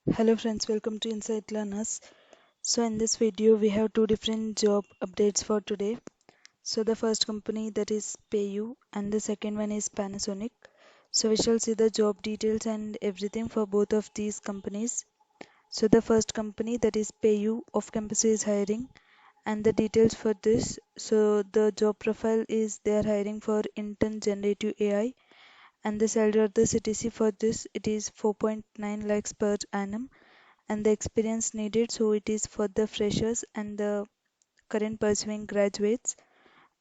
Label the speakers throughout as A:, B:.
A: Hello friends, welcome to Insight Learners. So in this video we have two different job updates for today. So the first company, that is PayU, and the second one is Panasonic. So we shall see the job details and everything for both of these companies. So the first company, that is PayU of campus, is hiring, and the details for this. So the job profile is they are hiring for Intern Gen AI, and the salary or the CTC for this, it is 4.9 lakhs per annum, and the experience needed, so it is for the freshers and the current pursuing graduates,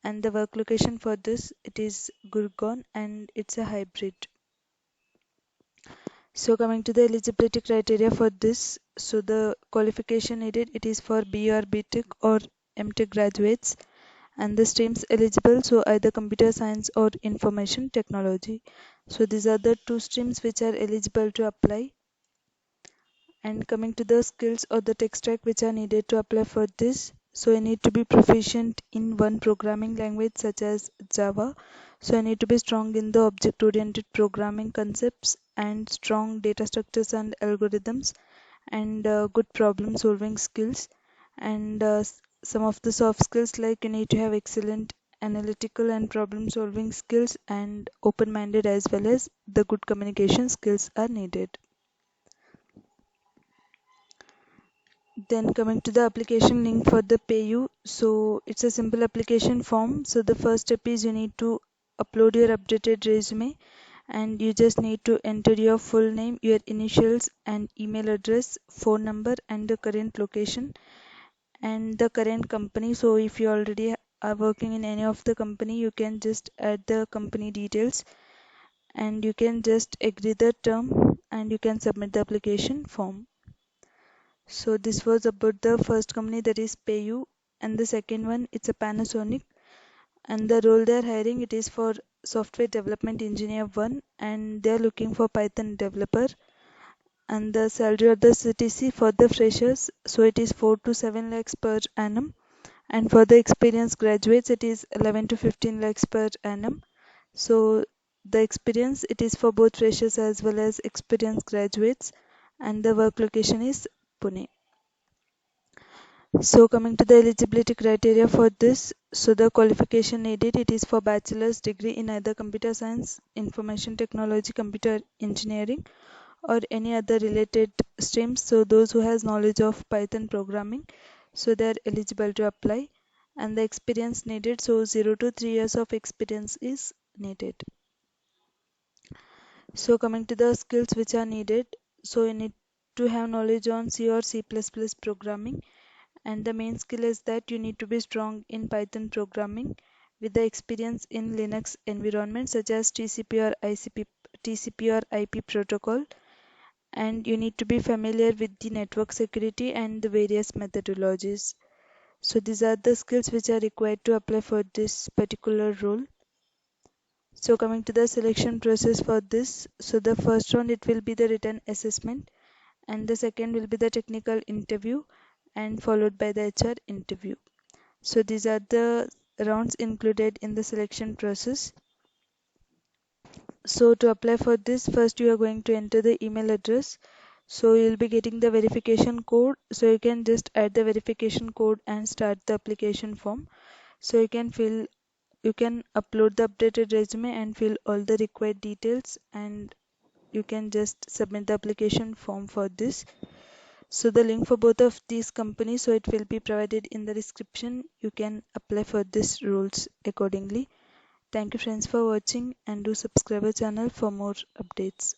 A: and the work location for this, it is Gurgaon, and it's a hybrid. So coming to the eligibility criteria for this, so the qualification needed, it is for BE or BTech or MTech graduates, and the streams eligible, so either computer science or information technology. So these are the two streams which are eligible to apply. And coming to the skills or the tech stack which are needed to apply for this, so you need to be proficient in one programming language such as Java. So you need to be strong in the object oriented programming concepts and strong data structures and algorithms, and good problem solving skills, and some of the soft skills, like you need to have excellent analytical and problem solving skills, and open minded, as well as the good communication skills are needed. Then coming to the application link for the PayU, so it's a simple application form. So the first step is you need to upload your updated resume, and you just need to enter your full name, your initials, and email address, phone number, and the current location and the current company. So if you already are working in any of the company, you can just add the company details, and you can just agree the term, and you can submit the application form. So this was about the first company, that is PayU, and the second one, it's a Panasonic, and the role they're hiring, it is for software development engineer 1, and they're looking for Python developer, and the salary or the CTC for the freshers, so it is 4 to 7 lakhs per annum, and for the experienced graduates it is 11 to 15 lakhs per annum. So the experience, it is for both freshers as well as experienced graduates, and the work location is Pune. So coming to the eligibility criteria for this, so the qualification needed, it is for bachelor's degree in either computer science, information technology, computer engineering, or any other related streams. So those who has knowledge of Python programming, so they are eligible to apply. And the experience needed, so 0 to 3 years of experience is needed. So coming to the skills which are needed, so you need to have knowledge on C or C++ programming, and the main skill is that you need to be strong in Python programming with the experience in Linux environment such as TCP or IP protocol, and you need to be familiar with the network security and the various methodologies. So these are the skills which are required to apply for this particular role. So coming to the selection process for this, so the first round, it will be the written assessment, and the second will be the technical interview, and followed by the HR interview. So these are the rounds included in the selection process. So to apply for this, first you are going to enter the email address. So you'll be getting the verification code. So you can just add the verification code and start the application form. So you can upload the updated resume and fill all the required details, and you can just submit the application form for this. So the link for both of these companies, so it will be provided in the description. You can apply for these roles accordingly. Thank you friends for watching, and do subscribe our channel for more updates.